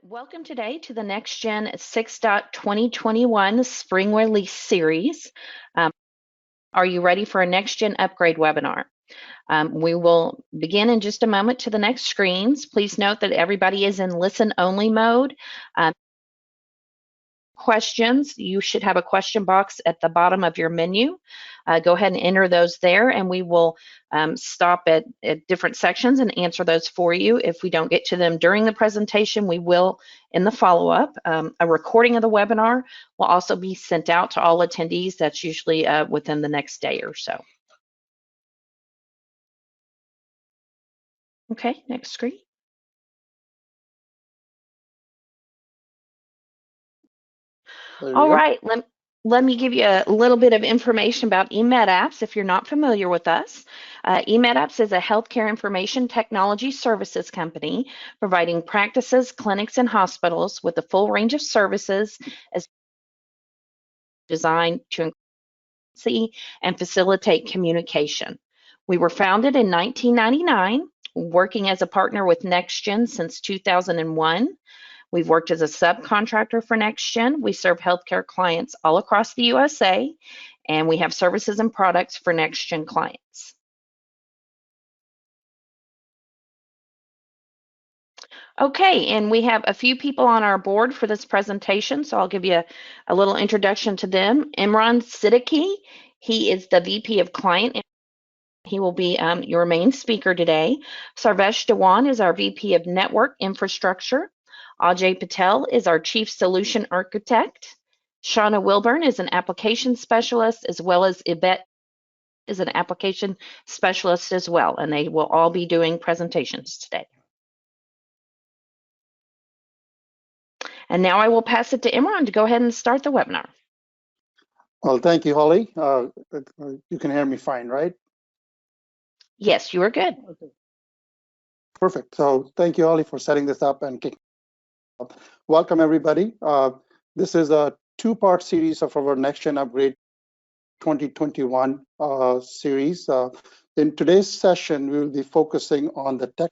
Welcome today to the NextGen 6.2021 Spring Release Series. Are you ready for a NextGen Upgrade webinar? We will begin in just a moment to the next screens. Please note that everybody is in listen-only mode. Questions, you should have a question box at the bottom of your menu. Go ahead and enter those there, and we will stop at different sections and answer those for you. If we don't get to them during the presentation, we will in the follow-up. A recording of the webinar will also be sent out to all attendees. That's usually within the next day or so. Okay, next screen. All right, let me give you a little bit of information about EMT Apps if you're not familiar with us. EMT Apps is a healthcare information technology services company providing practices, clinics, and hospitals with a full range of services as designed to increase and facilitate communication. We were founded in 1999, working as a partner with NextGen since 2001. We've worked as a subcontractor for NextGen. We serve healthcare clients all across the USA, and we have services and products for NextGen clients. Okay, and we have a few people on our board for this presentation, so I'll give you a little introduction to them. Imran Siddiqui, he is the VP of Client. He will be your main speaker today. Sarvesh Dewan is our VP of Network Infrastructure. Ajay Patel is our Chief Solution Architect. Shauna Wilburn is an Application Specialist, as well as Yvette is an Application Specialist as well, and they will all be doing presentations today. And now I will pass it to Imran to go ahead and start the webinar. Well, thank you, Holly. You can hear me fine, right? Yes, you are good. Okay. Perfect. So thank you, Holly, for setting this up and kicking. Welcome, everybody. This is a two-part series of our NextGen Upgrade 2021 series. In today's session, we will be focusing on the tech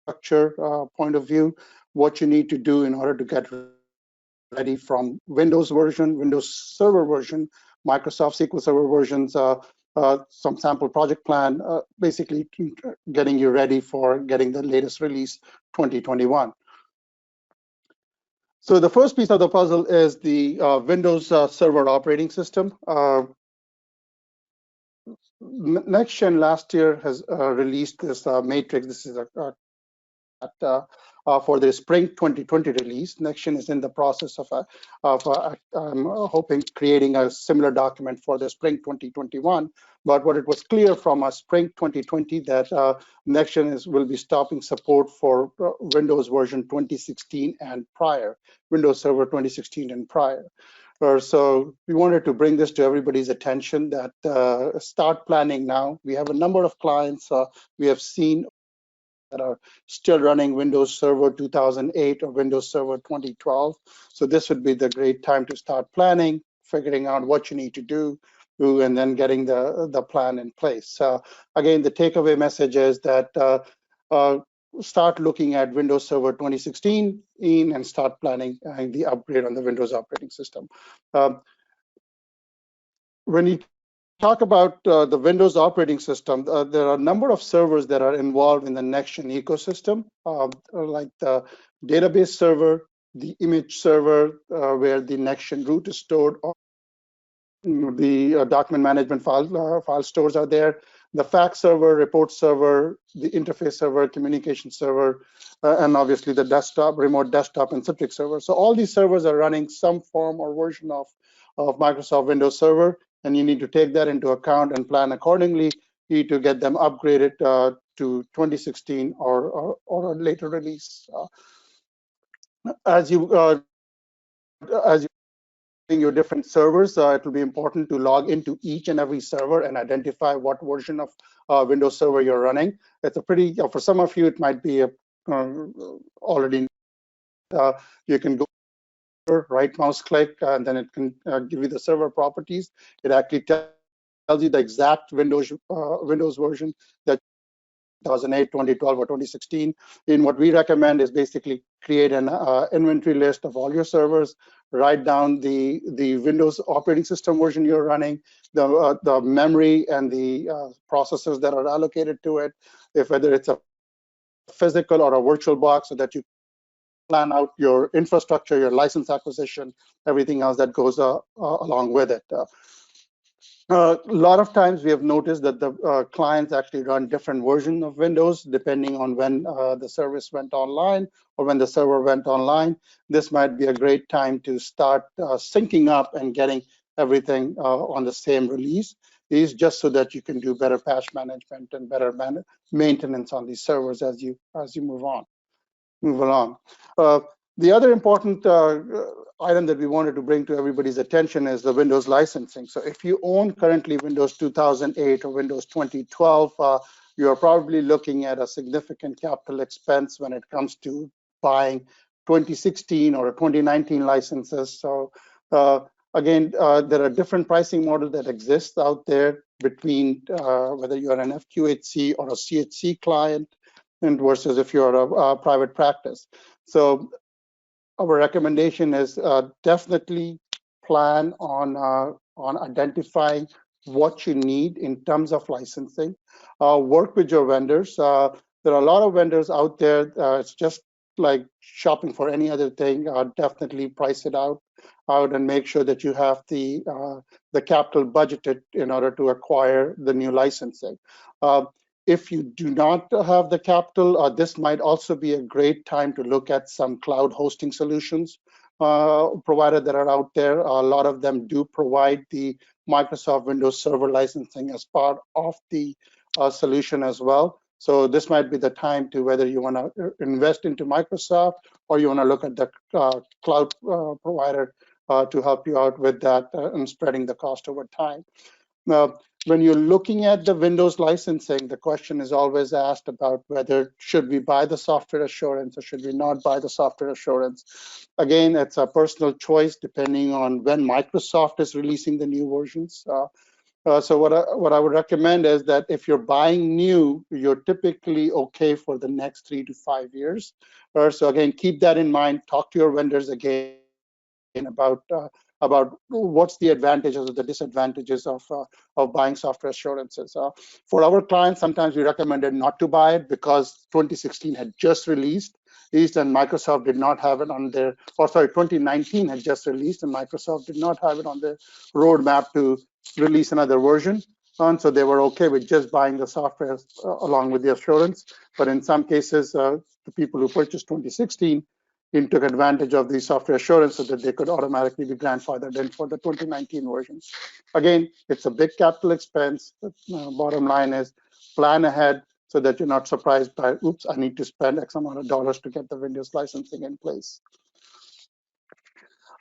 structure point of view, what you need to do in order to get ready from Windows version, Windows Server version, Microsoft SQL Server versions, some sample project plan, basically getting you ready for getting the latest release 2021. So the first piece of the puzzle is the Windows Server operating system. NextGen last year has released this matrix. This is for the Spring 2020 release. NextGen is in the process of I'm hoping creating a similar document for the Spring 2021. But what it was clear from Spring 2020 that NextGen will be stopping support for Windows version 2016 and prior, Windows Server 2016 and prior. So we wanted to bring this to everybody's attention that start planning now. We have a number of clients we have seen that are still running Windows Server 2008 or Windows Server 2012. So this would be the great time to start planning, figuring out what you need to do, and then getting the plan in place. Again, the takeaway message is that start looking at Windows Server 2016 and start planning the upgrade on the Windows operating system. When you talk about the Windows operating system, there are a number of servers that are involved in the NextGen ecosystem, like the database server, the image server, where the NextGen root is stored, or the document management file stores are there, the fax server, report server, the interface server, communication server, and obviously the desktop, remote desktop, and CITRIX server. So all these servers are running some form or version of Microsoft Windows Server, and you need to take that into account and plan accordingly. You need to get them upgraded to 2016 or a later release. As you your different servers, it will be important to log into each and every server and identify what version of Windows Server you're running. It's a pretty, for some of you, it might be already. You can go right mouse click, and then it can give you the server properties. It actually tells you the exact Windows version that 2008, 2012, or 2016. And what we recommend is basically create an inventory list of all your servers, write down the Windows operating system version you're running, the memory and the processors that are allocated to it, whether it's a physical or a virtual box, so that you plan out your infrastructure, your license acquisition, everything else that goes along with it. A lot of times we have noticed that the clients actually run different versions of Windows depending on when the service went online or when the server went online. This might be a great time to start syncing up and getting everything on the same release. Is just so that you can do better patch management and better maintenance on these servers as you move along. The other important item that we wanted to bring to everybody's attention is the Windows licensing. So if you own currently Windows 2008 or Windows 2012, you're probably looking at a significant capital expense when it comes to buying 2016 or 2019 licenses. So again, there are different pricing models that exist out there between whether you're an FQHC or a CHC client, and versus if you're a private practice. So our recommendation is definitely plan on identifying what you need in terms of licensing. Work with your vendors. There are a lot of vendors out there. It's just like shopping for any other thing. Definitely price it out and make sure that you have the capital budgeted in order to acquire the new licensing. If you do not have the capital, this might also be a great time to look at some cloud hosting solutions provided that are out there. A lot of them do provide the Microsoft Windows Server licensing as part of the solution as well. So this might be the time to whether you want to invest into Microsoft or you want to look at the cloud provider to help you out with that and spreading the cost over time. Now, when you're looking at the Windows licensing, the question is always asked about whether should we buy the software assurance or should we not buy the software assurance. Again, it's a personal choice depending on when Microsoft is releasing the new versions. So what I would recommend is that if you're buying new, you're typically okay for the next 3 to 5 years. So again, keep that in mind. Talk to your vendors again about what's the advantages or the disadvantages of buying software assurances. For our clients, sometimes we recommended not to buy it because 2016 had just released, and Microsoft did not have it on their, or sorry, 2019 had just released, and Microsoft did not have it on their roadmap to release another version. And so they were okay with just buying the software along with the assurance. But in some cases, the people who purchased 2016 took advantage of the software assurance so that they could automatically be grandfathered in for the 2019 versions. Again, it's a big capital expense. Bottom line is plan ahead so that you're not surprised by, oops, I need to spend X amount of dollars to get the Windows licensing in place.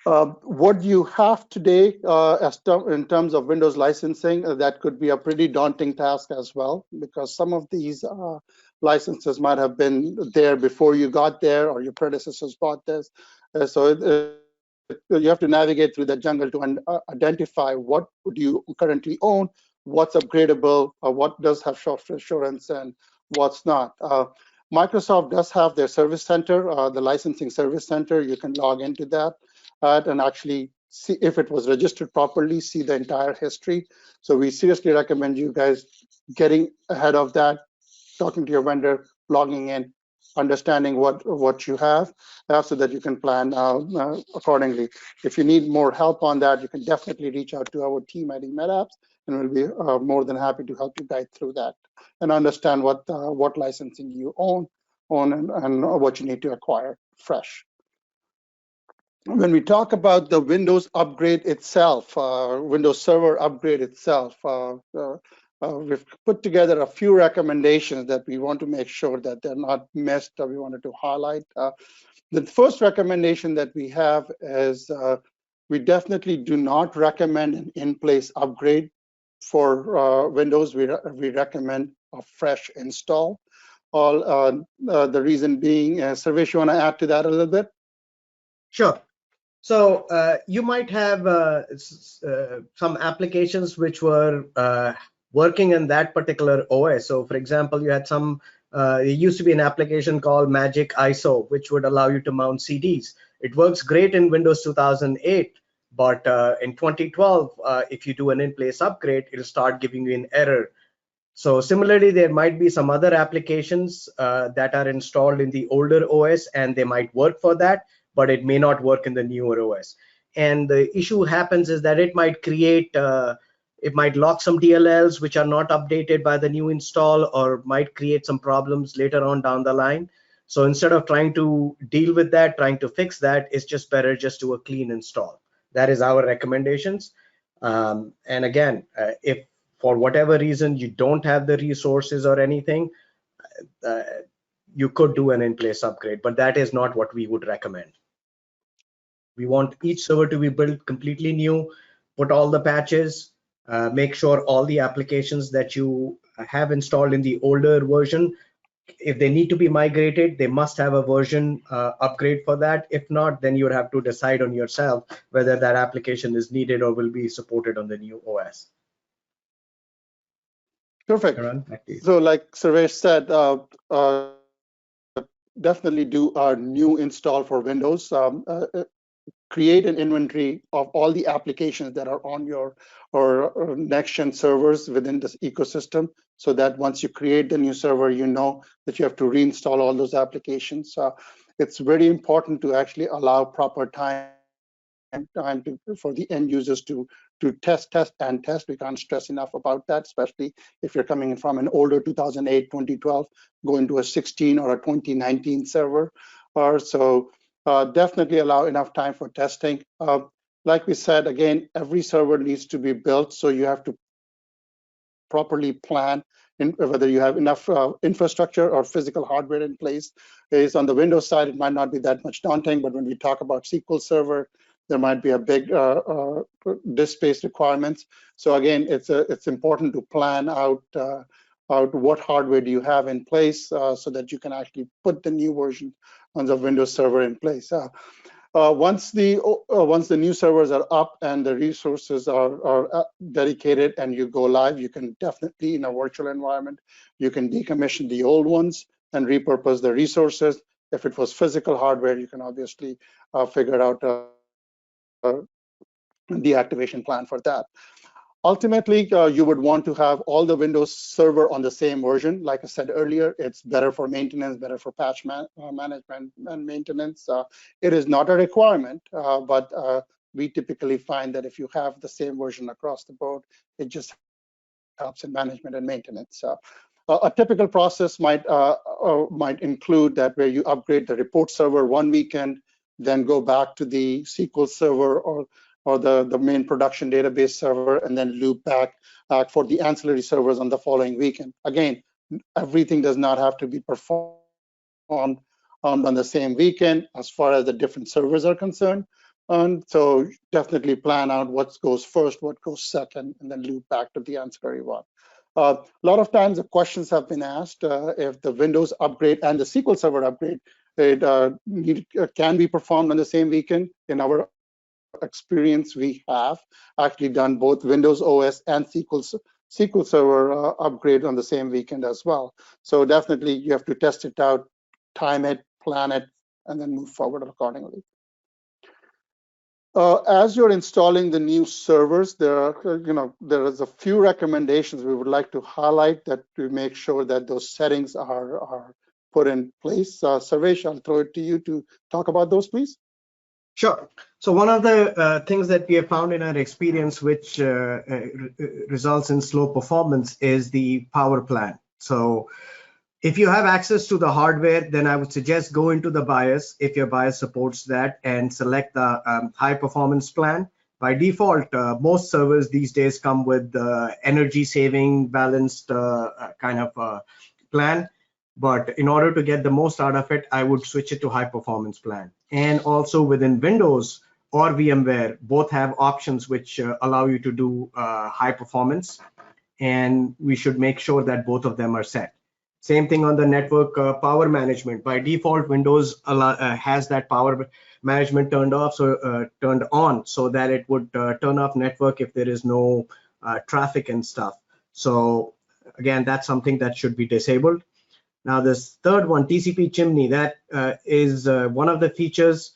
What you have today in terms of Windows licensing, that could be a pretty daunting task as well, because some of these licenses might have been there before you got there or your predecessors bought this. So you have to navigate through the jungle to identify what do you currently own, what's upgradable, what does have software assurance, and what's not. Microsoft does have their service center, the licensing service center. You can log into that and actually see if it was registered properly, see the entire history. So we seriously recommend you guys getting ahead of that, talking to your vendor, logging in, understanding what you have, so that you can plan accordingly. If you need more help on that, you can definitely reach out to our team at EMT Apps, and we'll be more than happy to help you guide through that and understand what licensing you own and what you need to acquire fresh. When we talk about the Windows upgrade itself, Windows Server upgrade itself, we've put together a few recommendations that we want to make sure that they're not missed or we wanted to highlight. The first recommendation that we have is we definitely do not recommend an in-place upgrade for Windows. We recommend a fresh install. The reason being, Sarvesh, you want to add to that a little bit? Sure. So you might have some applications which were working in that particular OS. So for example, you had some, there used to be an application called Magic ISO, which would allow you to mount CDs. It works great in Windows 2008, but in 2012, if you do an in-place upgrade, it'll start giving you an error. So similarly, there might be some other applications that are installed in the older OS, and they might work for that, but it may not work in the newer OS. And the issue happens is that it might create, it might lock some DLLs which are not updated by the new install, or might create some problems later on down the line. So instead of trying to deal with that, trying to fix that, it's just better just do a clean install. That is our recommendations. And again, if for whatever reason you don't have the resources or anything, you could do an in-place upgrade, but that is not what we would recommend. We want each server to be built completely new, put all the patches, make sure all the applications that you have installed in the older version, if they need to be migrated, they must have a version upgrade for that. If not, then you would have to decide on yourself whether that application is needed or will be supported on the new OS. Perfect. Aaron, so like Sarvesh said, definitely do a new install for Windows. Create an inventory of all the applications that are on your or NextGen servers within this ecosystem, so that once you create the new server, you know that you have to reinstall all those applications. It's very important to actually allow proper time for the end users to test. We can't stress enough about that, especially if you're coming in from an older 2008, 2012, going to a 16 or a 2019 server. So definitely allow enough time for testing. Like we said, again, every server needs to be built, so you have to properly plan whether you have enough infrastructure or physical hardware in place. Is on the Windows side, it might not be that much daunting, but when we talk about SQL Server, there might be a big disk space requirements. So again, it's important to plan out what hardware do you have in place so that you can actually put the new version on the Windows Server in place. Once the new servers are up and the resources are dedicated and you go live, you can definitely, in a virtual environment, you can decommission the old ones and repurpose the resources. If it was physical hardware, you can obviously figure out the activation plan for that. Ultimately, you would want to have all the Windows Server on the same version. Like I said earlier, it's better for maintenance, better for patch management and maintenance. It is not a requirement, but we typically find that if you have the same version across the board, it just helps in management and maintenance. A typical process might include that where you upgrade the report server one weekend, then go back to the SQL Server or the main production database server, and then loop back for the ancillary servers on the following weekend. Again, everything does not have to be performed on the same weekend as far as the different servers are concerned. And so definitely plan out what goes first, what goes second, and then loop back to the ancillary one. A lot of times the questions have been asked if the Windows upgrade and the SQL Server upgrade can be performed on the same weekend. In our experience, we have actually done both Windows OS and SQL Server upgrade on the same weekend as well. So definitely you have to test it out, time it, plan it, and then move forward accordingly. As you're installing the new servers, there is a few recommendations we would like to highlight that to make sure that those settings are put in place. Sarvesh, I'll throw it to you to talk about those, please. Sure. So one of the things that we have found in our experience, which results in slow performance, is the power plan. So if you have access to the hardware, then I would suggest go into the BIOS if your BIOS supports that and select the high performance plan. By default, most servers these days come with the energy saving balanced kind of plan. But in order to get the most out of it, I would switch it to high performance plan. And also within Windows or VMware, both have options which allow you to do high performance. And we should make sure that both of them are set. Same thing on the network power management. By default, Windows has that power management turned on, so that it would turn off network if there is no traffic and stuff. So again, that's something that should be disabled. Now this third one, TCP chimney, that is one of the features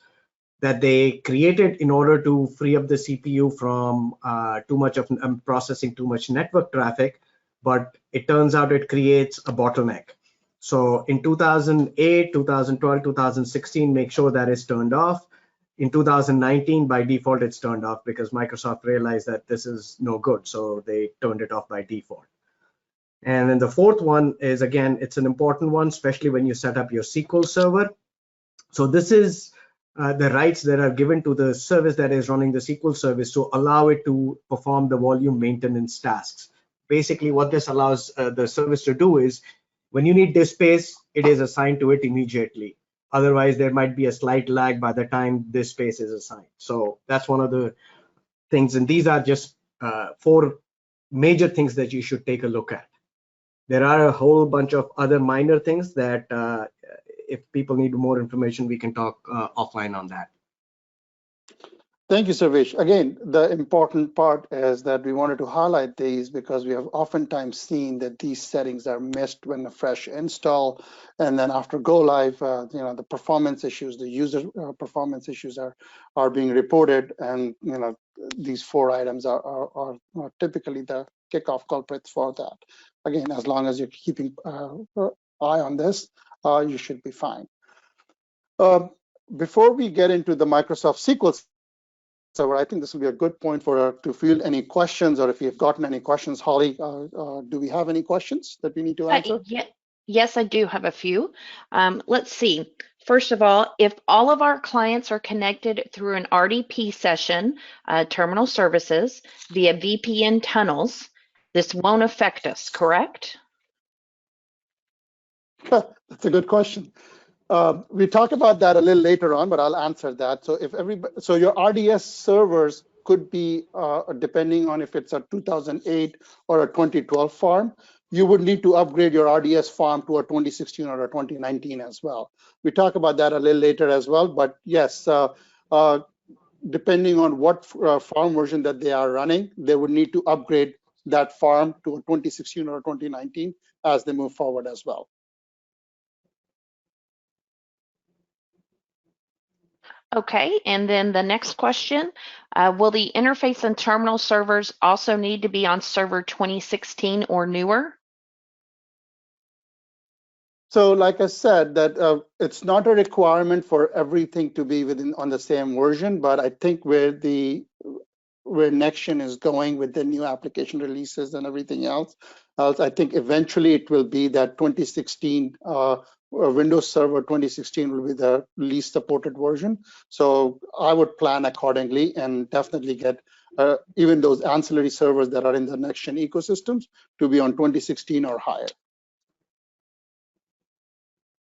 that they created in order to free up the CPU from too much of processing too much network traffic, but it turns out it creates a bottleneck. So in 2008, 2012, 2016, make sure that is turned off. In 2019, by default, it's turned off because Microsoft realized that this is no good, so they turned it off by default. And then the fourth one is, again, it's an important one, especially when you set up your SQL Server. So this is the rights that are given to the service that is running the SQL service to allow it to perform the volume maintenance tasks. Basically, what this allows the service to do is, when you need disk space, it is assigned to it immediately. Otherwise, there might be a slight lag by the time this space is assigned. So that's one of the things. And these are just 4 major things that you should take a look at. There are a whole bunch of other minor things that if people need more information, we can talk offline on that. Thank you, Sarvesh. Again, the important part is that we wanted to highlight these because we have oftentimes seen that these settings are missed when a fresh install, and then after go live, the performance issues, the user performance issues are being reported, and these 4 items are typically the kickoff culprits for that. Again, as long as you're keeping eye on this, you should be fine. Before we get into the Microsoft SQL Server, I think this will be a good point to field any questions, or if you've gotten any questions. Holly, do we have any questions that we need to answer? Yes, I do have a few. Let's see. First of all, if all of our clients are connected through an RDP session, terminal services, via VPN tunnels, this won't affect us, correct? That's a good question. We talk about that a little later on, but I'll answer that. So your RDS servers could be, depending on if it's a 2008 or a 2012 farm, you would need to upgrade your RDS farm to a 2016 or a 2019 as well. We talk about that a little later as well, but yes, depending on what farm version that they are running, they would need to upgrade that farm to a 2016 or 2019 as they move forward as well. Okay, and then the next question, will the interface and terminal servers also need to be on server 2016 or newer? So like I said, that it's not a requirement for everything to be on the same version, but I think where NextGen is going with the new application releases and everything else, I think eventually it will be that 2016 Windows Server 2016 will be the least supported version. So I would plan accordingly and definitely get even those ancillary servers that are in the NextGen ecosystems to be on 2016 or higher.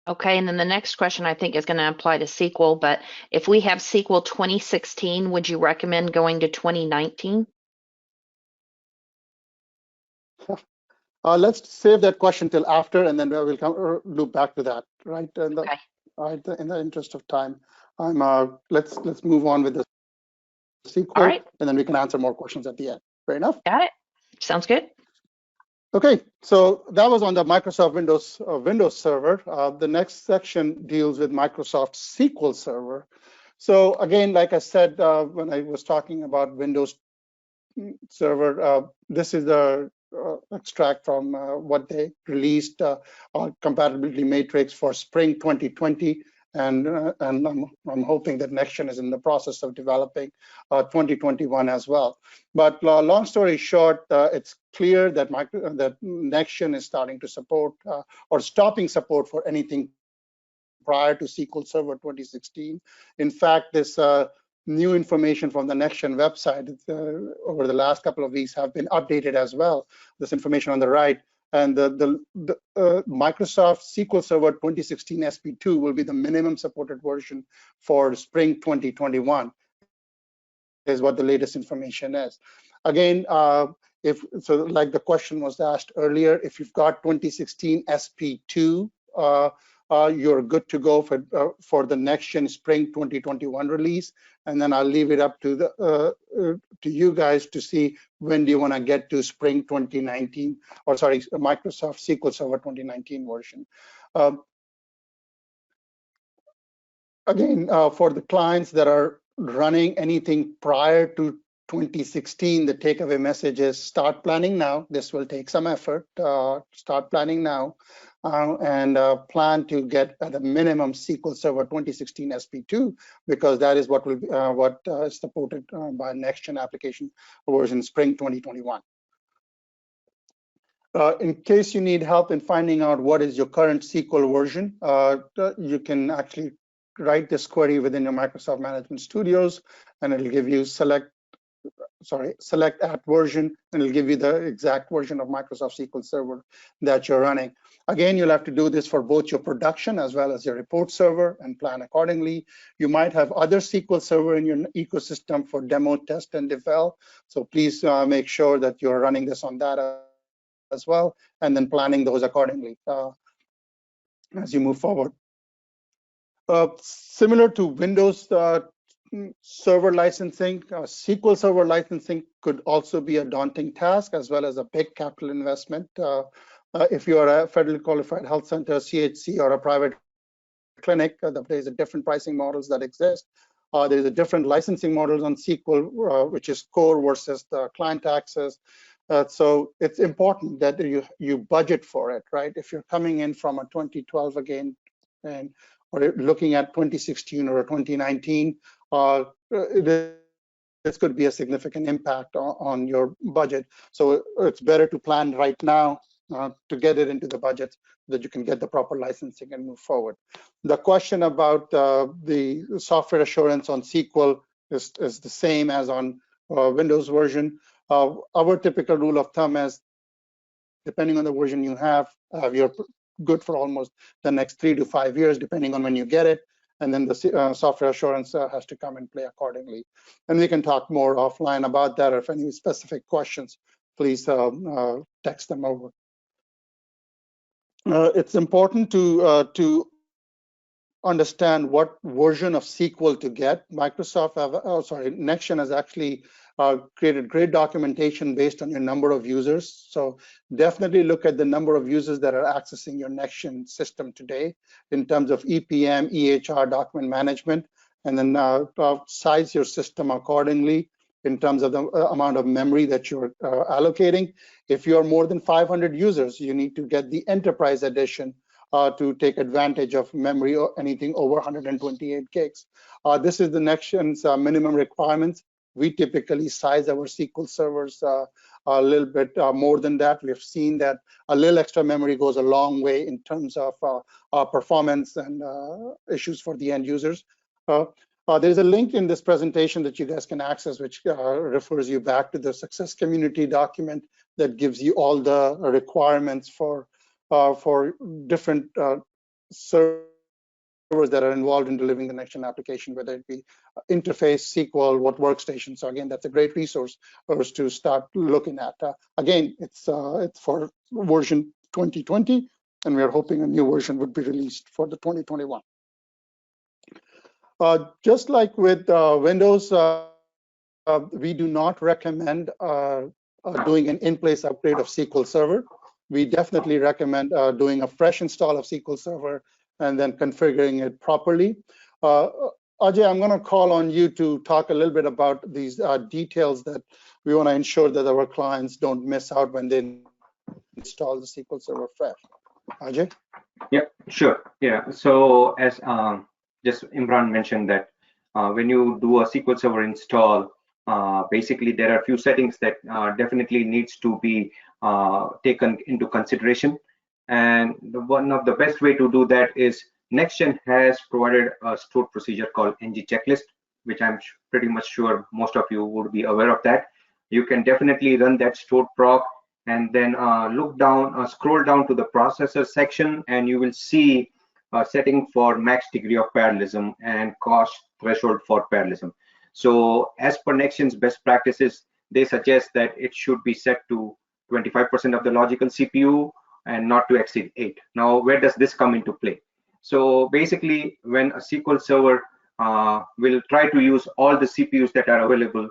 Okay, and then the next question I think is going to apply to SQL, but if we have SQL 2016, would you recommend going to 2019? Let's save that question till after, and then we'll loop back to that, right? And Okay. In the interest of time, let's move on with the SQL, All right. and then we can answer more questions at the end. Fair enough? Got it. Sounds good. Okay, so that was on the Microsoft Windows Server. The next section deals with Microsoft SQL Server. So again, like I said, when I was talking about Windows Server, this is the extract from what they released on compatibility matrix for spring 2020. And I'm hoping that NextGen is in the process of developing 2021 as well. But long story short, it's clear that NextGen is starting to support or stopping support for anything prior to SQL Server 2016. In fact, this new information from the NextGen website over the last couple of weeks have been updated as well. This information on the right. And the Microsoft SQL Server 2016 SP2 will be the minimum supported version for spring 2021, is what the latest information is. Again, like the question was asked earlier, if you've got 2016 SP2 you're good to go for the NextGen Spring 2021 release. And then I'll leave it up to to you guys to see when do you want to get to Spring 2019, or sorry, Microsoft SQL Server 2019 version. Again, for the clients that are running anything prior to 2016, the takeaway message is start planning now. This will take some effort. Start planning now, and plan to get at a minimum SQL Server 2016 SP2, because that is what will be, is supported by NextGen application version Spring 2021. In case you need help in finding out what is your current SQL version, you can actually write this query within your Microsoft Management Studios, and it'll give you select at version, and it'll give you the exact version of Microsoft SQL Server that you're running. Again, you'll have to do this for both your production as well as your report server and plan accordingly. You might have other SQL Server in your ecosystem for demo, test, and develop. So please make sure that you're running this on that as well, and then planning those accordingly as you move forward. Similar to Windows server licensing, SQL Server licensing could also be a daunting task as well as a big capital investment. If you are a federally qualified health center, CHC, or a private clinic, there's a different pricing models that exist. There's a different licensing models on SQL, which is core versus the client access. So it's important that you budget for it, right? If you're coming in from a 2012 again, or looking at 2016 or 2019, this could be a significant impact on your budget. So it's better to plan right now to get it into the budget so that you can get the proper licensing and move forward. The question about the software assurance on SQL is the same as on Windows version. Our typical rule of thumb is, depending on the version you have, you're good for almost the next 3 to 5 years, depending on when you get it. And then the software assurance has to come and play accordingly. And we can talk more offline about that, or if any specific questions, please text them over. It's important to understand what version of SQL to get. NextGen has actually created great documentation based on your number of users. So definitely look at the number of users that are accessing your NextGen system today in terms of EPM, EHR, document management, and then size your system accordingly in terms of the amount of memory that you're allocating. If you're more than 500 users, you need to get the Enterprise Edition to take advantage of memory or anything over 128 gigs. This is the NextGen's minimum requirements. We typically size our SQL servers a little bit more than that. We've seen that a little extra memory goes a long way in terms of performance and issues for the end users. There's a link in this presentation that you guys can access, which refers you back to the Success Community document that gives you all the requirements for different servers that are involved in delivering the NextGen application, whether it be interface, SQL, what workstation. So again, that's a great resource for us to start looking at. Again, it's for version 2020, and we are hoping a new version would be released for the 2021. Just like with Windows, we do not recommend doing an in-place upgrade of SQL Server. We definitely recommend doing a fresh install of SQL Server and then configuring it properly. Ajay, I'm going to call on you to talk a little bit about these details that we want to ensure that our clients don't miss out when they install the SQL Server fresh. Ajay? Yeah, sure. Yeah. So as just Imran mentioned that when you do a SQL Server install, basically there are a few settings that definitely needs to be taken into consideration. And one of the best way to do that is NextGen has provided a stored procedure called NG Checklist, which I'm pretty much sure most of you would be aware of that. You can definitely run that stored proc and then look down, scroll down to the processor section, and you will see a setting for max degree of parallelism and cost threshold for parallelism. So as per NextGen's best practices, they suggest that it should be set to 25% of the logical CPU and not to exceed 8. Now, where does this come into play? So basically, when a SQL Server will try to use all the CPUs that are available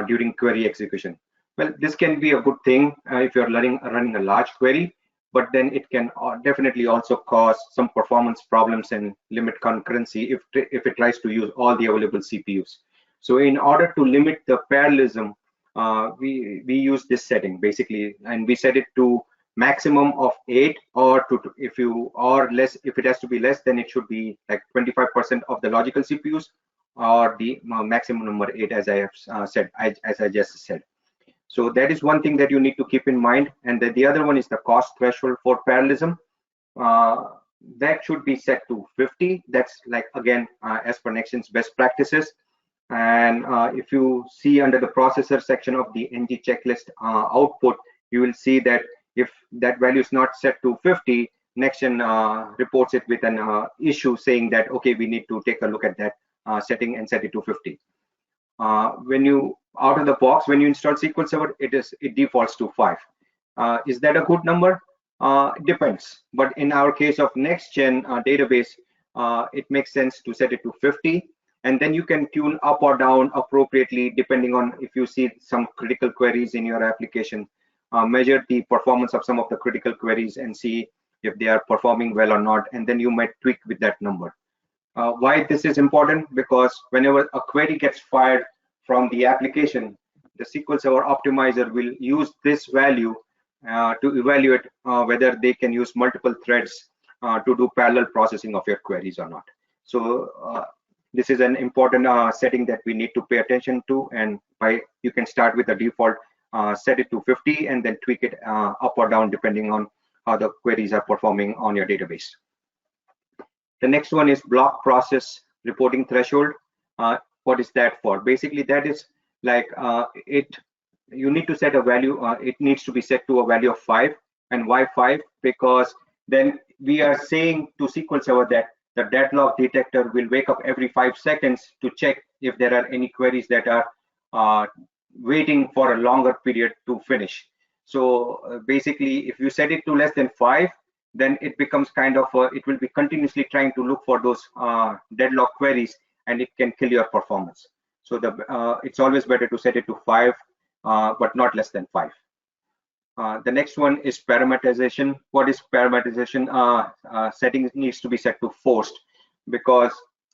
during query execution. Well, this can be a good thing if you're running a large query, but then it can definitely also cause some performance problems and limit concurrency if it tries to use all the available CPUs. So in order to limit the parallelism, we use this setting basically, and we set it to maximum of 8, or if it has to be less, then it should be like 25% of the logical CPUs, or the maximum number 8, as I have as I just said. So that is one thing that you need to keep in mind. And then the other one is the cost threshold for parallelism. That should be set to 50. That's like, again, as per NextGen's best practices. And if you see under the processor section of the NG checklist output, you will see that if that value is not set to 50, NextGen reports it with an issue saying that, okay, we need to take a look at that setting and set it to 50. When you out of the box, when you install SQL Server, it defaults to 5. Is that a good number? It depends. But in our case of NextGen database, it makes sense to set it to 50. And then you can tune up or down appropriately depending on if you see some critical queries in your application. Measure the performance of some of the critical queries and see if they are performing well or not, and then you might tweak with that number. Why this is important? Because whenever a query gets fired from the application, the SQL Server optimizer will use this value to evaluate whether they can use multiple threads to do parallel processing of your queries or not. So this is an important setting that we need to pay attention to, and you can start with the default, set it to 50, and then tweak it up or down depending on how the queries are performing on your database. The next one is block process reporting threshold. What is that for? Basically, that is like you need to set a value. It needs to be set to a value of 5. And why 5? Because then we are saying to SQL Server that the deadlock detector will wake up every 5 seconds to check if there are any queries that are waiting for a longer period to finish. So basically, if you set it to less than 5, then it becomes kind of it will be continuously trying to look for those deadlock queries, and it can kill your performance. So it's always better to set it to 5, but not less than 5. The next one is parameterization. What is parameterization? Settings needs to be set to forced, because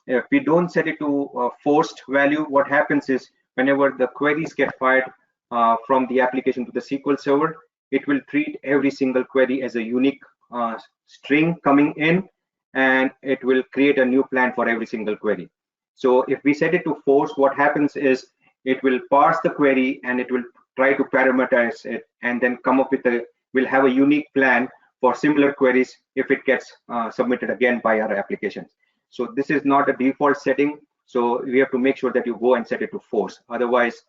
if we don't set it to forced value, what happens is whenever the queries get fired from the application to the SQL Server, it will treat every single query as a unique string coming in, and it will create a new plan for every single query. So if we set it to forced, what happens is it will parse the query and it will try to parameterize it, and then come up with will have a unique plan for similar queries if it gets submitted again by our applications. So this is not a default setting, so we have to make sure that you go and set it to force. Otherwise,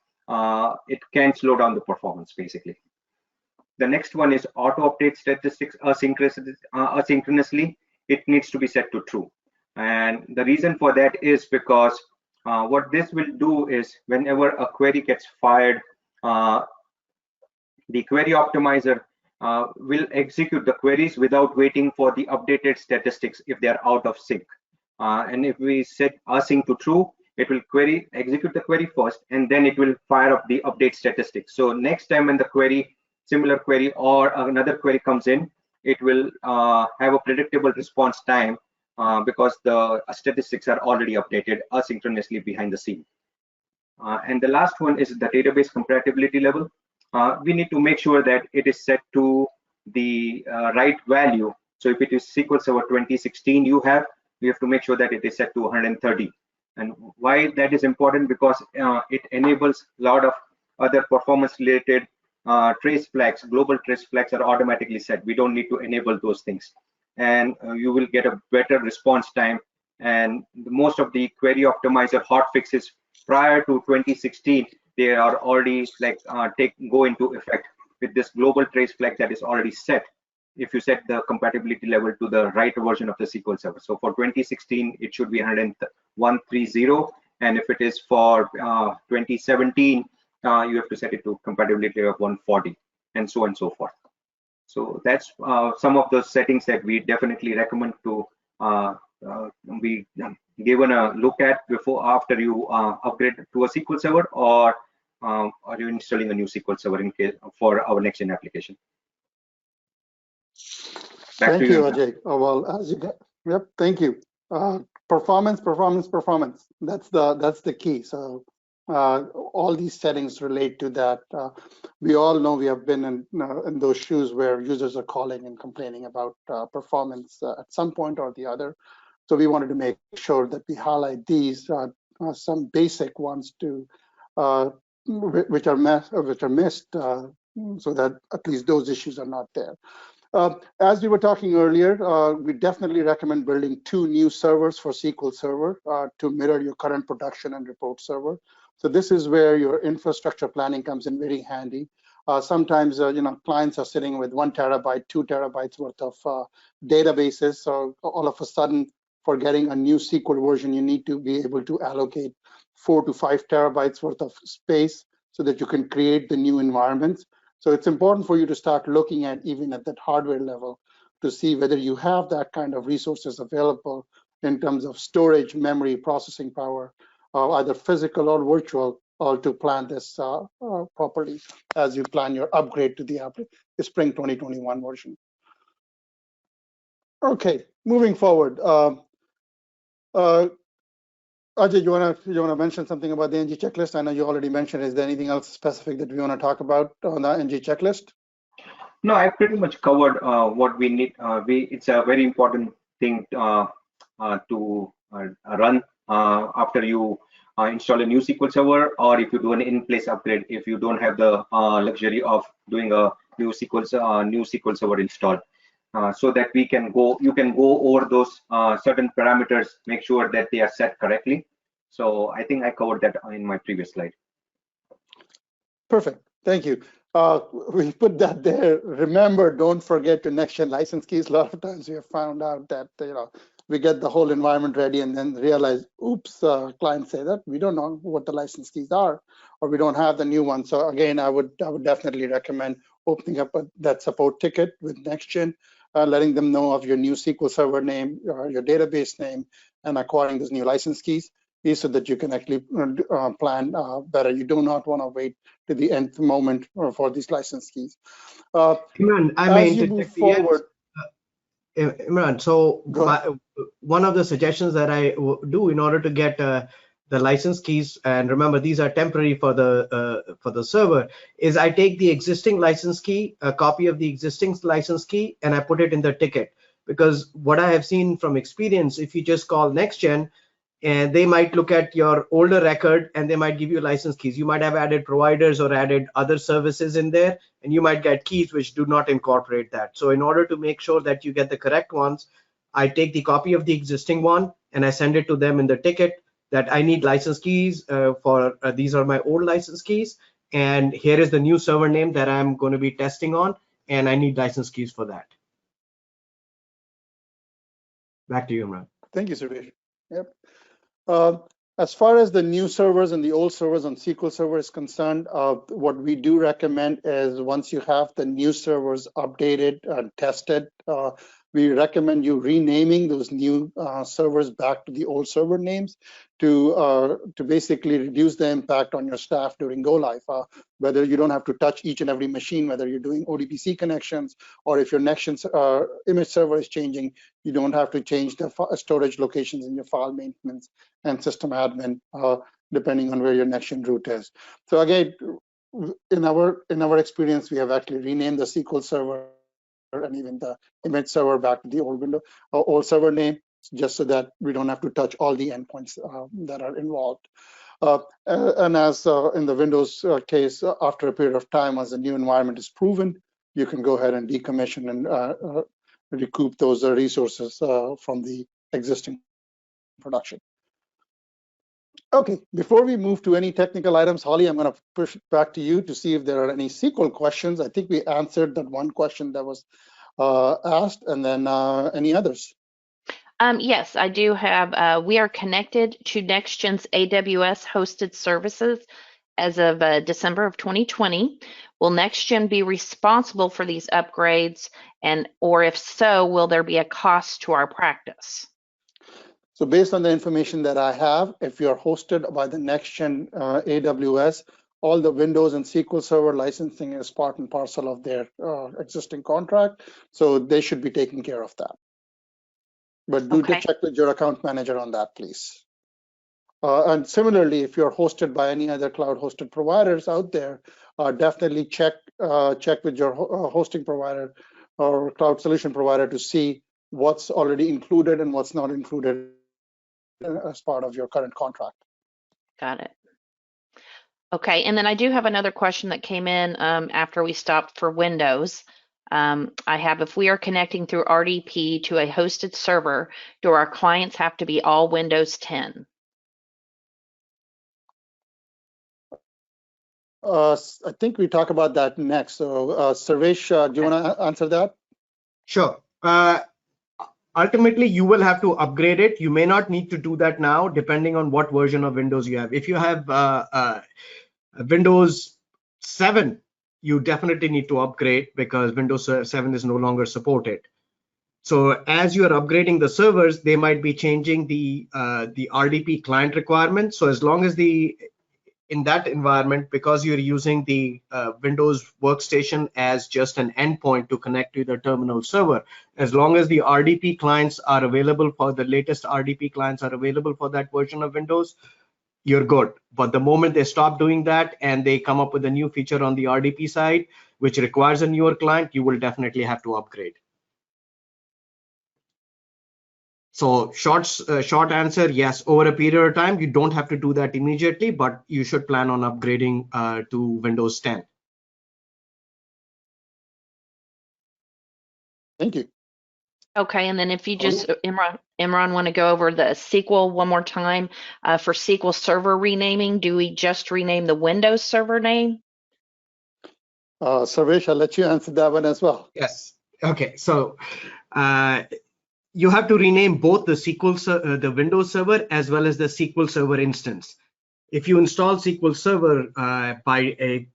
it can slow down the performance basically. The next one is auto update statistics asynchronously. It needs to be set to true, and the reason for that is because what this will do is whenever a query gets fired, the query optimizer will execute the queries without waiting for the updated statistics if they are out of sync. And if we set async to true, it will execute the query first, and then it will fire up the update statistics. So next time when the similar query or another query comes in, it will have a predictable response time because the statistics are already updated asynchronously behind the scene. And the last one is the database compatibility level. We need to make sure that it is set to the right value. So if it is SQL Server 2016 you have to make sure that it is set to 130. And why that is important? Because it enables a lot of other performance related trace flags. Global trace flags are automatically set. We don't need to enable those things, and you will get a better response time. And most of the query optimizer hotfixes prior to 2016, they are already like go into effect with this global trace flag that is already set if you set the compatibility level to the right version of the SQL Server. So for 2016, it should be 130, and if it is for 2017, you have to set it to compatibility of 140, and so on and so forth. So that's some of those settings that we definitely recommend to be given a look at before after you upgrade to a SQL Server, or are you installing a new SQL Server in case for our NextGen application? Back Thank to you, you. Ajay. Well, as you get, yep, thank you. Performance. That's the key. So all these settings relate to that. We all know we have been in those shoes where users are calling and complaining about performance at some point or the other. So we wanted to make sure that we highlight these some basic ones to which are missed, so that at least those issues are not there. As we were talking earlier, we definitely recommend building 2 new servers for SQL Server to mirror your current production and report server. So this is where your infrastructure planning comes in very handy. Sometimes clients are sitting with 1 terabyte, 2 terabytes worth of databases. So all of a sudden, for getting a new SQL version, you need to be able to allocate 4 to 5 terabytes worth of space so that you can create the new environments. So it's important for you to start looking at even at that hardware level to see whether you have that kind of resources available in terms of storage, memory, processing power, either physical or virtual, or to plan this properly as you plan your upgrade to the Spring 2021 version. Okay, moving forward. Ajay, you wanna mention something about the NG checklist? I know you already mentioned. Is there anything else specific that we want to talk about on the NG checklist? No, I pretty much covered what we need. It's a very important thing to run after you install a new SQL Server, or if you do an in-place upgrade, if you don't have the luxury of doing a new SQL Server install. So that you can go over those certain parameters, make sure that they are set correctly. So I think I covered that in my previous slide. Perfect, thank you. We put that there. Remember, don't forget to NextGen license keys. A lot of times we have found out that we get the whole environment ready and then realize, oops, clients say that we don't know what the license keys are, or we don't have the new one. So again, I would definitely recommend opening up that support ticket with NextGen, letting them know of your new SQL Server name, your database name, and acquiring those new license keys, so that you can actually plan better. You do not want to wait to the end moment for these license keys. Imran, as you move forward. Imran, so one of the suggestions that I do in order to get the license keys, and remember these are temporary for the server, is I take the existing license key, a copy of the existing license key, and I put it in the ticket. Because what I have seen from experience, if you just call NextGen, and they might look at your older record and they might give you license keys. You might have added providers or added other services in there, and you might get keys which do not incorporate that. So in order to make sure that you get the correct ones, I take the copy of the existing one and I send it to them in the ticket that I need license keys for these are my old license keys, and here is the new server name that I'm going to be testing on, and I need license keys for that. Back to you, Imran. Thank you, Suresh. Yep. As far as the new servers and the old servers on SQL Server is concerned, what we do recommend is once you have the new servers updated and tested, we recommend you renaming those new servers back to the old server names to basically reduce the impact on your staff during go live. Whether you don't have to touch each and every machine, whether you're doing ODBC connections, or if your NextGen image server is changing, you don't have to change the storage locations in your file maintenance and system admin, depending on where your NextGen route is. So again, in our experience, we have actually renamed the SQL Server and even the image server back to the old server name, just so that we don't have to touch all the endpoints that are involved. And as in the Windows case, after a period of time, as the new environment is proven, you can go ahead and decommission and recoup those resources from the existing production. Okay, before we move to any technical items, Holly, I'm going to push it back to you to see if there are any SQL questions. I think we answered that one question that was asked, and then any others? Yes, I do have. We are connected to NextGen's AWS hosted services as of December of 2020. Will NextGen be responsible for these upgrades, or if so, will there be a cost to our practice? So based on the information that I have, if you're hosted by the NextGen AWS, all the Windows and SQL Server licensing is part and parcel of their existing contract. So they should be taking care of that. But do check with your account manager on that, please. And similarly, if you're hosted by any other cloud hosted providers out there, definitely check with your hosting provider or cloud solution provider to see what's already included and what's not included as part of your current contract. Got it. Okay, and then I do have another question that came in after we stopped for Windows. I have, if we are connecting through RDP to a hosted server, do our clients have to be all Windows 10? I think we talk about that next. So Sarvesh, do you want to answer that? Sure. Ultimately, you will have to upgrade it. You may not need to do that now, depending on what version of Windows you have. If you have Windows 7, you definitely need to upgrade because Windows 7 is no longer supported. So as you are upgrading the servers, they might be changing the RDP client requirements. So as long as in that environment, because you're using the Windows workstation as just an endpoint to connect to the terminal server, as long as the RDP clients are available for the latest RDP clients are available for that version of Windows, you're good. But the moment they stop doing that and they come up with a new feature on the RDP side, which requires a newer client, you will definitely have to upgrade. So short answer, yes, over a period of time, you don't have to do that immediately, but you should plan on upgrading to Windows 10. Thank you. Okay, and then if you just, Imran, want to go over the SQL one more time for SQL Server renaming, do we just rename the Windows Server name? Sarvesh, I'll let you answer that one as well. Yes. Okay, so you have to rename both the Windows Server as well as the SQL Server instance. If you install SQL Server by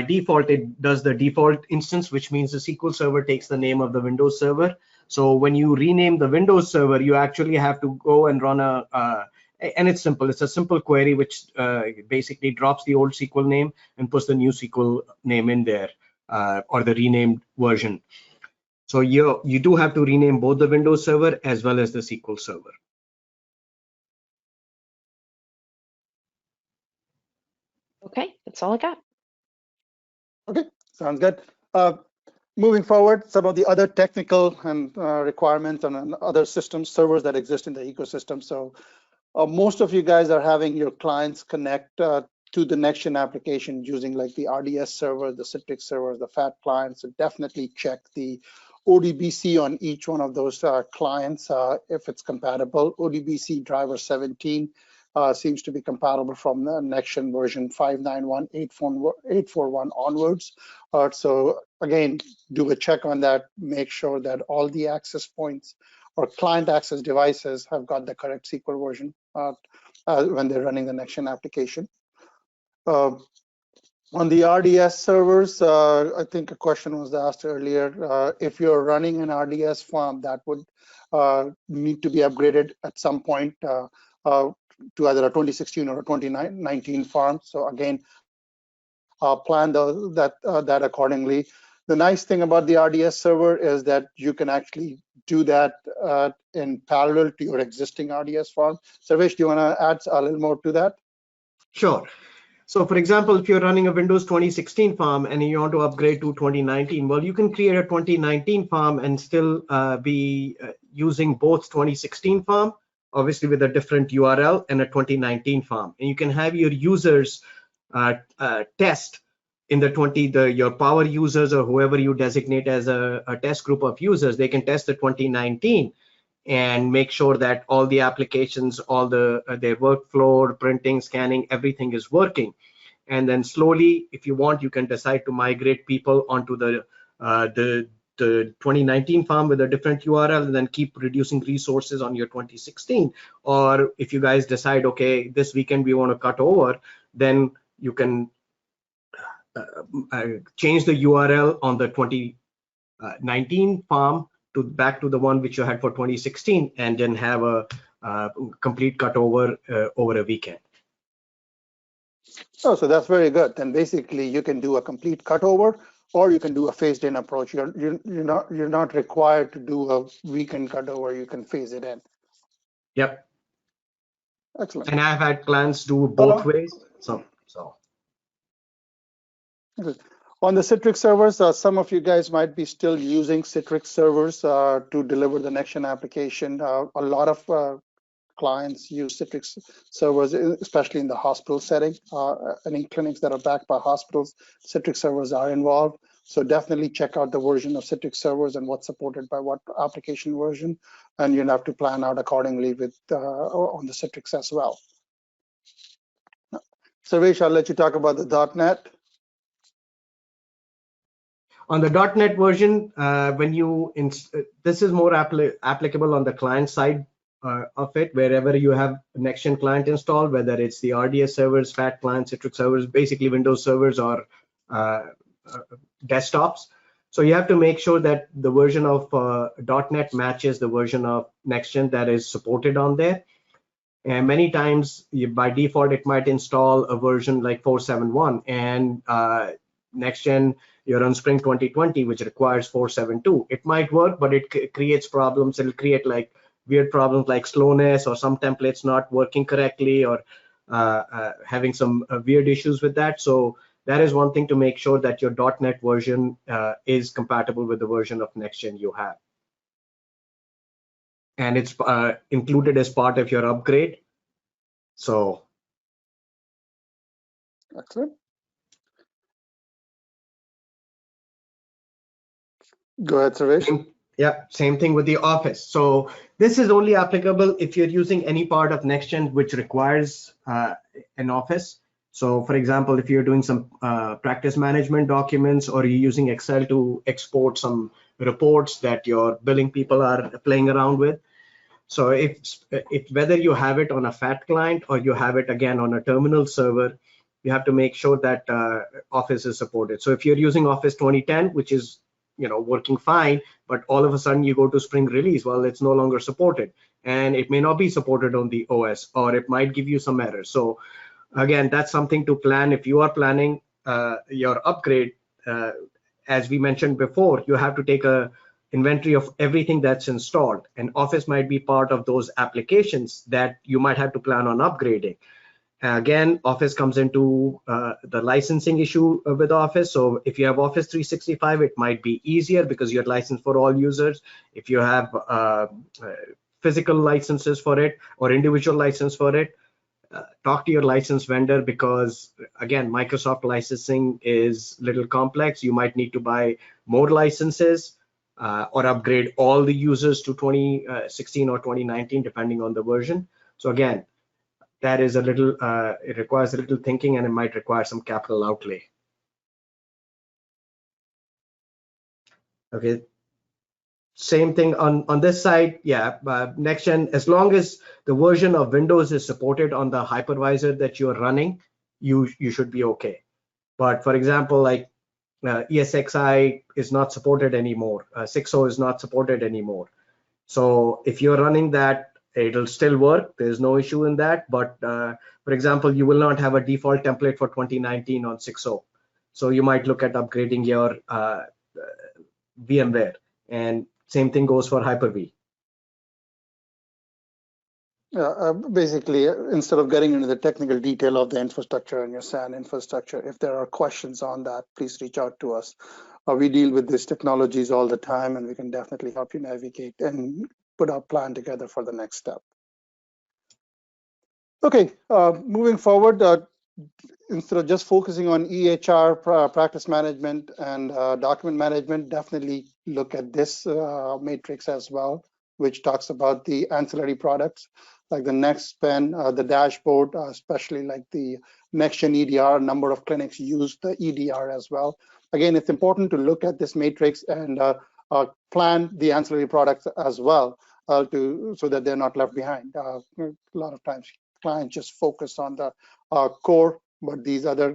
default, it does the default instance, which means the SQL Server takes the name of the Windows Server. So when you rename the Windows Server, you actually have to go and run and it's simple. It's a simple query which basically drops the old SQL name and puts the new SQL name in there or the renamed version. So you do have to rename both the Windows Server as well as the SQL Server. Okay, that's all I got. Okay, sounds good. Moving forward, some of the other technical and requirements on other systems, servers that exist in the ecosystem. So most of you guys are having your clients connect to the NextGen application using like the RDS server, the CITRIX servers, the FAT clients. So definitely check the ODBC on each one of those clients if it's compatible. ODBC driver 17 seems to be compatible from the NextGen version 591.841 onwards. So again, do a check on that. Make sure that all the access points or client access devices have got the correct SQL version when they're running the NextGen application. On the RDS servers, I think a question was asked earlier. If you're running an RDS farm, that would need to be upgraded at some point to either a 2016 or a 2019 farm. So again, plan that accordingly. The nice thing about the RDS server is that you can actually do that in parallel to your existing RDS farm. Sarvesh, do you want to add a little more to that? Sure. So for example, if you're running a Windows 2016 farm and you want to upgrade to 2019, well, you can create a 2019 farm and still be using both 2016 farm, obviously with a different URL, and a 2019 farm. And you can have your users test in your power users or whoever you designate as a test group of users, they can test the 2019 and make sure that all the applications, all their workflow, printing, scanning, everything is working. And then slowly, if you want, you can decide to migrate people onto the 2019 farm with a different URL and then keep reducing resources on your 2016. Or if you guys decide, okay, this weekend we want to cut over, then you can change the URL on the 2019 farm back to the one which you had for 2016, and then have a complete cutover over a weekend. Oh, so that's very good. Then basically you can do a complete cutover, or you can do a phased-in approach. You're not required to do a weekend cutover. You can phase it in. Yep. Excellent. And I've had clients do both ways. So. On the CITRIX servers, some of you guys might be still using CITRIX servers to deliver the NextGen application. A lot of clients use CITRIX servers, especially in the hospital setting. Any clinics that are backed by hospitals, CITRIX servers are involved. So definitely check out the version of CITRIX servers and what's supported by what application version, and you'll have to plan out accordingly with on the CITRIX as well. Sarvesh, I'll let you talk about the .NET. On the .NET version, this is more applicable on the client side of it, wherever you have NextGen client installed, whether it's the RDS servers, FAT clients, CITRIX servers, basically Windows servers or desktops. So you have to make sure that the version of .NET matches the version of NextGen that is supported on there. And many times, by default, it might install a version like 4.7.1, and NextGen, you're on Spring 2020, which requires 4.7.2. It might work, but it creates problems. It'll create like weird problems like slowness, or some templates not working correctly, or having some weird issues with that. So that is one thing to make sure that your .NET version is compatible with the version of NextGen you have. And it's included as part of your upgrade. So. Excellent. Go ahead, Sarvesh. Yeah, same thing with the Office. So this is only applicable if you're using any part of NextGen which requires an Office. So for example, if you're doing some practice management documents, or you're using Excel to export some reports that your billing people are playing around with. So if whether you have it on a FAT client or you have it again on a terminal server, you have to make sure that Office is supported. So if you're using Office 2010, which is working fine, but all of a sudden you go to Spring Release, well, it's no longer supported, and it may not be supported on the OS, or it might give you some errors. So again, that's something to plan. If you are planning your upgrade, as we mentioned before, you have to take a inventory of everything that's installed, and Office might be part of those applications that you might have to plan on upgrading. Again, Office comes into the licensing issue with Office. So if you have Office 365, it might be easier because you're licensed for all users. If you have physical licenses for it or individual license for it, talk to your license vendor, because again, Microsoft licensing is a little complex. You might need to buy more licenses or upgrade all the users to 2016 or 2019, depending on the version. So again, that is a little, it requires a little thinking, and it might require some capital outlay. Okay, same thing on this side. Yeah, NextGen, as long as the version of Windows is supported on the hypervisor that you're running, you should be okay. But for example, like ESXi is not supported anymore. 6.0 is not supported anymore. So if you're running that, it'll still work. There's no issue in that. But for example, you will not have a default template for 2019 on 6.0. So you might look at upgrading your VMware, and same thing goes for HyperV. Basically, instead of getting into the technical detail of the infrastructure and your SAN infrastructure, if there are questions on that, please reach out to us. We deal with these technologies all the time, and we can definitely help you navigate and put our plan together for the next step. Okay, moving forward, instead of just focusing on EHR, practice management, and document management, definitely look at this matrix as well, which talks about the ancillary products like the NextGen, the dashboard, especially like the NextGen EDR. Number of clinics use the EDR as well. Again, it's important to look at this matrix and plan the ancillary products as well, so that they're not left behind. A lot of times clients just focus on the core, but these other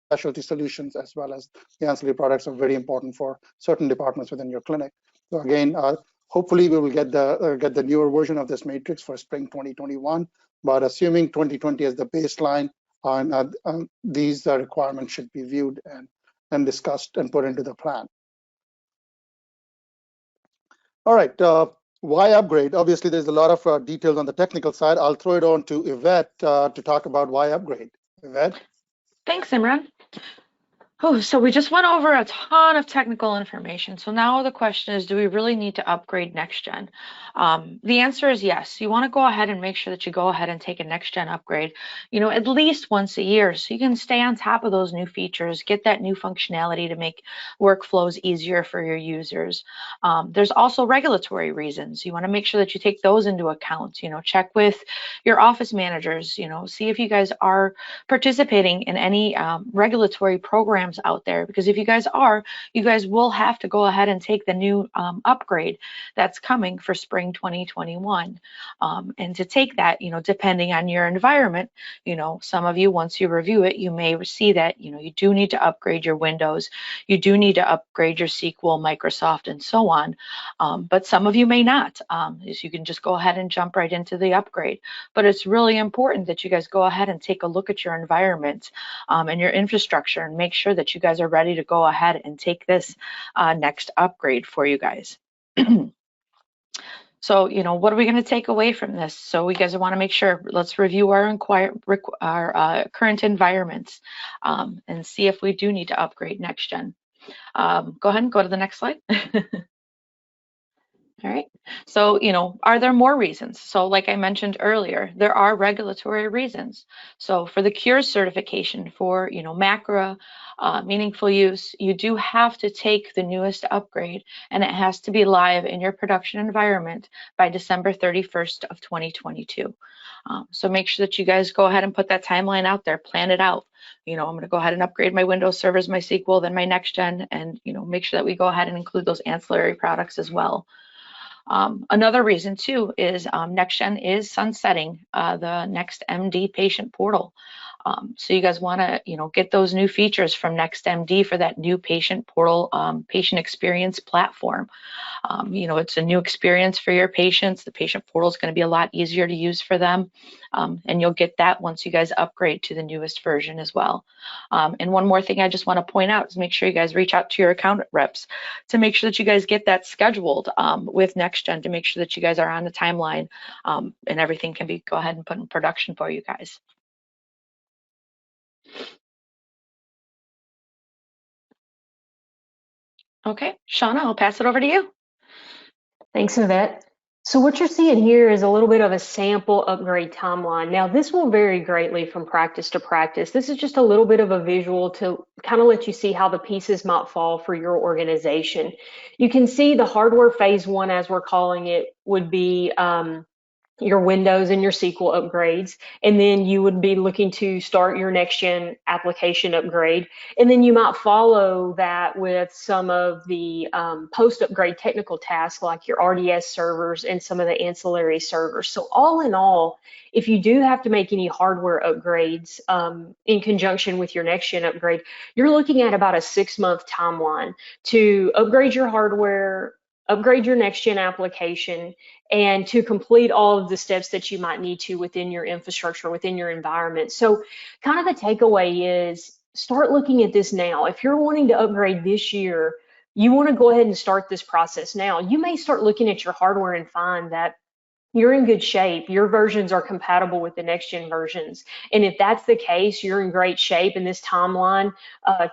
specialty solutions as well as the ancillary products are very important for certain departments within your clinic. So again, Hopefully, we will get the newer version of this matrix for spring 2021. But assuming 2020 as the baseline, these requirements should be viewed and discussed and put into the plan. All right, why upgrade? Obviously, there's a lot of details on the technical side. I'll throw it on to Yvette to talk about why upgrade. Yvette? Thanks, Imran. Oh, so we just went over a ton of technical information. So now the question is, do we really need to upgrade NextGen? The answer is yes. You want to go ahead and make sure that you go ahead and take a NextGen upgrade, at least once a year, so you can stay on top of those new features, get that new functionality to make workflows easier for your users. There's also regulatory reasons. You want to make sure that you take those into account. Check with your office managers. See if you guys are participating in any regulatory programs out there, because if you guys are, you guys will have to go ahead and take the new upgrade that's coming for spring 2021. And to take that, depending on your environment, some of you, once you review it, you may see that, you do need to upgrade your Windows, you do need to upgrade your SQL, Microsoft, and so on. But some of you may not. You can just go ahead and jump right into the upgrade. But it's really important that you guys go ahead and take a look at your environment and your infrastructure and make sure that you guys are ready to go ahead and take this next upgrade for you guys. So, what are we going to take away from this? So we guys want to make sure, let's review our current environments and see if we do need to upgrade NextGen. Go ahead and go to the next slide. All right, so, are there more reasons? So like I mentioned earlier, there are regulatory reasons. So for the CURE certification for, MACRA, meaningful use, you do have to take the newest upgrade, and it has to be live in your production environment by December 31st of 2022. So make sure that you guys go ahead and put that timeline out there, plan it out. I'm going to go ahead and upgrade my Windows servers, my SQL, then my NextGen, and, make sure that we go ahead and include those ancillary products as well. Another reason too is NextGen is sunsetting the NextMD patient portal. So you guys want to, get those new features from NextMD for that new patient portal, patient experience platform. It's a new experience for your patients. The patient portal is going to be a lot easier to use for them. And you'll get that once you guys upgrade to the newest version as well. And one more thing I just want to point out is make sure you guys reach out to your account reps to make sure that you guys get that scheduled with NextGen, to make sure that you guys are on the timeline and everything can be go ahead and put in production for you guys. Okay, Shauna, I'll pass it over to you. Thanks, Yvette. So what you're seeing here is a little bit of a sample upgrade timeline. Now, this will vary greatly from practice to practice. This is just a little bit of a visual to kind of let you see how the pieces might fall for your organization. You can see the hardware phase one, as we're calling it, would be your Windows and your SQL upgrades, and then you would be looking to start your NextGen application upgrade, and then you might follow that with some of the post-upgrade technical tasks like your RDS servers and some of the ancillary servers. So all in all, if you do have to make any hardware upgrades in conjunction with your NextGen upgrade, you're looking at about a 6-month timeline to upgrade your hardware, upgrade your NextGen application, and to complete all of the steps that you might need to within your infrastructure, within your environment. So kind of the takeaway is start looking at this now. If you're wanting to upgrade this year, you want to go ahead and start this process now. You may start looking at your hardware and find that you're in good shape. Your versions are compatible with the NextGen versions. And if that's the case, you're in great shape, and this timeline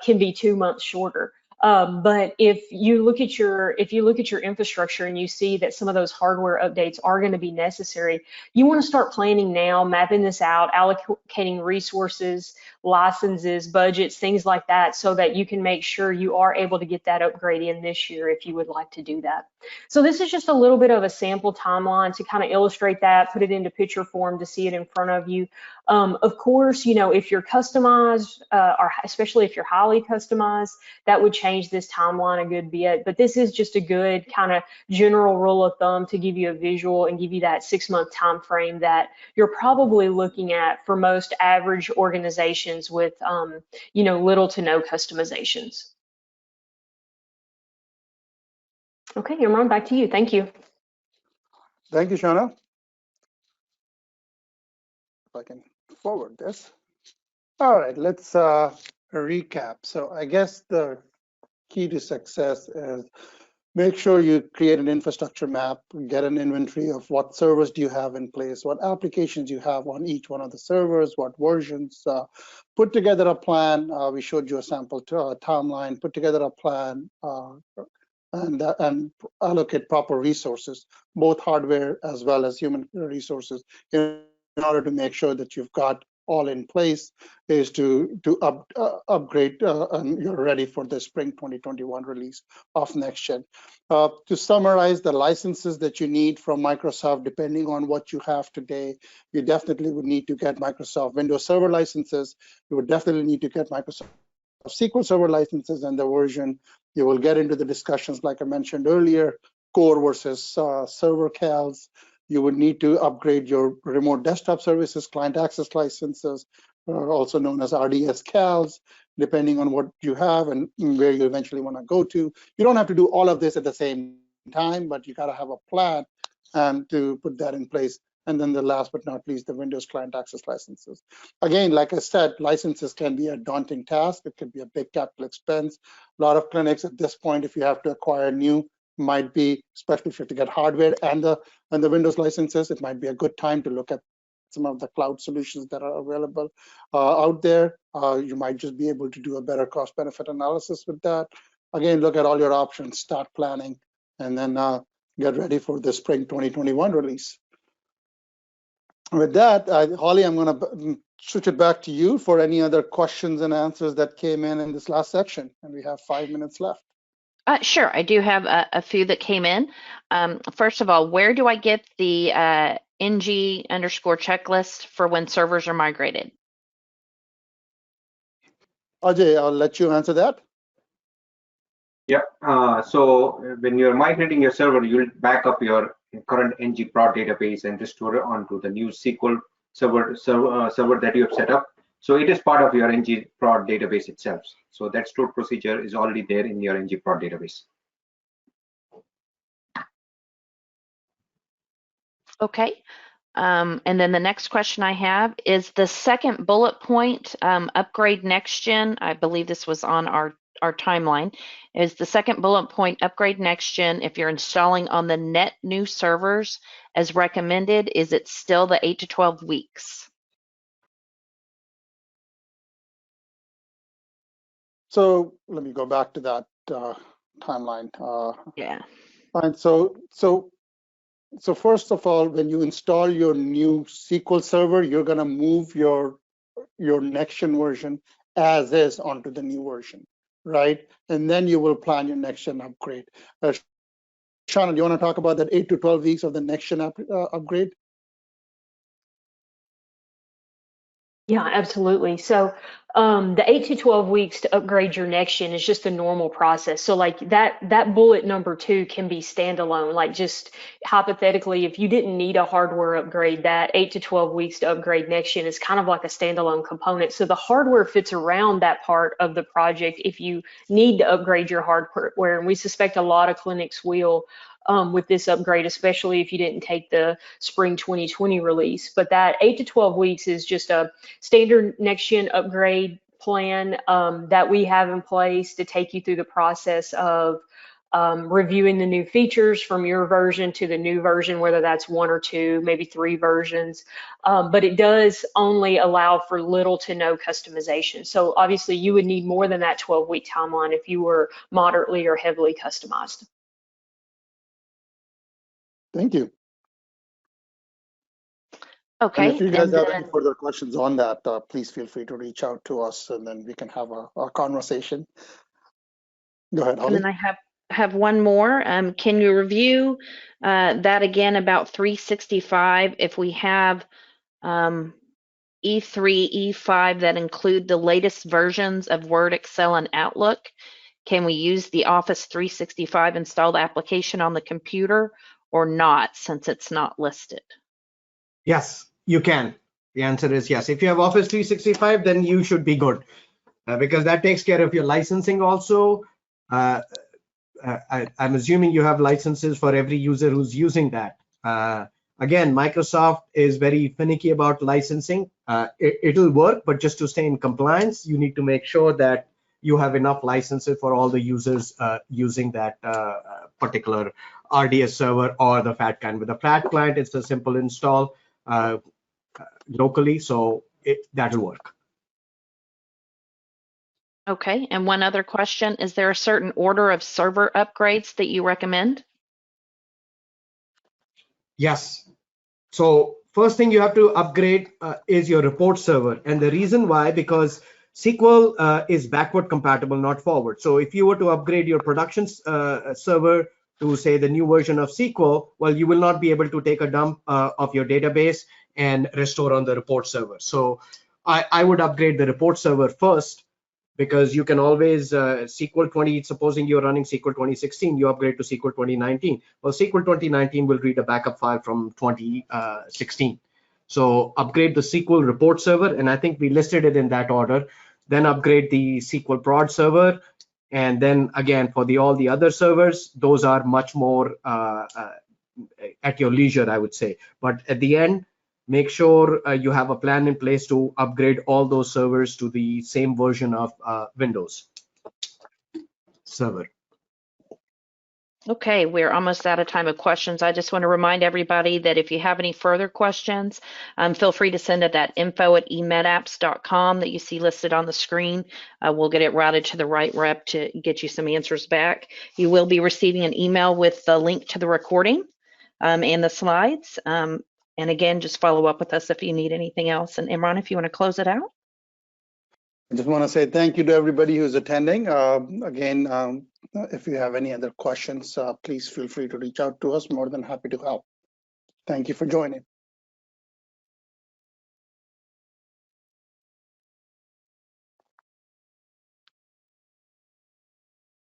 can be 2 months shorter. But if you look at your infrastructure and you see that some of those hardware updates are going to be necessary, you want to start planning now, mapping this out, allocating resources, licenses, budgets, things like that, so that you can make sure you are able to get that upgrade in this year if you would like to do that. So this is just a little bit of a sample timeline to kind of illustrate that, put it into picture form to see it in front of you. Of course, if you're customized, or especially if you're highly customized, that would change this timeline a good bit. But this is just a good kind of general rule of thumb to give you a visual and give you that 6-month time frame that you're probably looking at for most average organizations with, little to no customizations. Okay, Imran, back to you. Thank you. Thank you, Shauna. If I can forward this. All right, let's recap. So I guess the key to success is make sure you create an infrastructure map, get an inventory of what servers do you have in place, what applications you have on each one of the servers, what versions, put together a plan. We showed you a sample timeline, put together a plan, and allocate proper resources, both hardware as well as human resources, in order to make sure that you've got all in place, is to upgrade and you're ready for the spring 2021 release of NextGen. To summarize, the licenses that you need from Microsoft, depending on what you have today, you definitely would need to get Microsoft Windows Server licenses. You would definitely need to get Microsoft SQL Server licenses and the version. You will get into the discussions, like I mentioned earlier, core versus server CALs. You would need to upgrade your remote desktop services, client access licenses, also known as RDS CALs, depending on what you have and where you eventually want to go to. You don't have to do all of this at the same time, but you got to have a plan and to put that in place. And then the last but not least, the Windows client access licenses. Again, like I said, licenses can be a daunting task. It can be a big capital expense. A lot of clinics at this point, if you have to acquire new, might be, especially if you have to get hardware and the Windows licenses, it might be a good time to look at some of the cloud solutions that are available out there. You might just be able to do a better cost-benefit analysis with that. Again, look at all your options, start planning, and then get ready for the spring 2021 release. With that, Holly, I'm going to switch it back to you for any other questions and answers that came in this last section, and we have 5 minutes left. Sure, I do have a few that came in. First of all, where do I get the NG_checklist for when servers are migrated? Ajay, I'll let you answer that. Yeah, so when you're migrating your server, you'll back up your current NG prod database and restore it onto the new SQL server that you have set up. So it is part of your NG prod database itself. So that stored procedure is already there in your NG prod database. Okay. And then the next question I have is the second bullet point, upgrade NextGen. I believe this was on our timeline. Is the second bullet point upgrade NextGen if you're installing on the net new servers as recommended? Is it still the 8 to 12 weeks? So let me go back to that timeline. Yeah. Fine. So first of all, when you install your new SQL Server, you're going to move your NextGen version as is onto the new version, right? And then you will plan your NextGen upgrade. Shauna, do you want to talk about that 8 to 12 weeks of the NextGen upgrade? Yeah, absolutely. So the 8 to 12 weeks to upgrade your NextGen is just a normal process. So like that bullet number 2 can be standalone. Like just hypothetically, if you didn't need a hardware upgrade, that 8 to 12 weeks to upgrade NextGen is kind of like a standalone component. So the hardware fits around that part of the project if you need to upgrade your hardware. And we suspect a lot of clinics will with this upgrade, especially if you didn't take the spring 2020 release. But that 8 to 12 weeks is just a standard NextGen upgrade plan that we have in place to take you through the process of reviewing the new features from your version to the new version, whether that's 1 or 2, maybe 3 versions. But it does only allow for little to no customization. So obviously you would need more than that 12-week timeline if you were moderately or heavily customized. Thank you. Okay. And if you guys have any further questions on that, please feel free to reach out to us and then we can have a conversation. Go ahead, Holly. And then I have one more. Can you review that again about 365 if we have E3, E5 that include the latest versions of Word, Excel, and Outlook? Can we use the Office 365 installed application on the computer or not, since it's not listed? Yes, you can. The answer is yes. If you have Office 365, then you should be good because that takes care of your licensing also. I'm assuming you have licenses for every user who's using that. Again, Microsoft is very finicky about licensing. It'll work, but just to stay in compliance, you need to make sure that you have enough licenses for all the users using that particular RDS server or the FAT client. With the FAT client, it's a simple install locally, so that'll work. Okay, and one other question, is there a certain order of server upgrades that you recommend? Yes. So first thing you have to upgrade is your report server. And the reason why, because SQL is backward compatible, not forward. So if you were to upgrade your production server to say the new version of SQL, well, you will not be able to take a dump of your database and restore on the report server. So I would upgrade the report server first, because you can always SQL 20, supposing you're running SQL 2016, you upgrade to SQL 2019. Well, SQL 2019 will read a backup file from 2016. So upgrade the SQL report server, and I think we listed it in that order. Then upgrade the SQL prod server, and then again for all the other servers, those are much more at your leisure, I would say. But at the end, make sure you have a plan in place to upgrade all those servers to the same version of Windows Server. Okay, we're almost out of time of questions. I just want to remind everybody that if you have any further questions, feel free to send it at info@emtapps.com that you see listed on the screen. We'll get it routed to the right rep to get you some answers back. You will be receiving an email with the link to the recording and the slides. And again, just follow up with us if you need anything else. And Imran, if you want to close it out. I just want to say thank you to everybody who's attending. Again, if you have any other questions, please feel free to reach out to us. More than happy to help. Thank you for joining.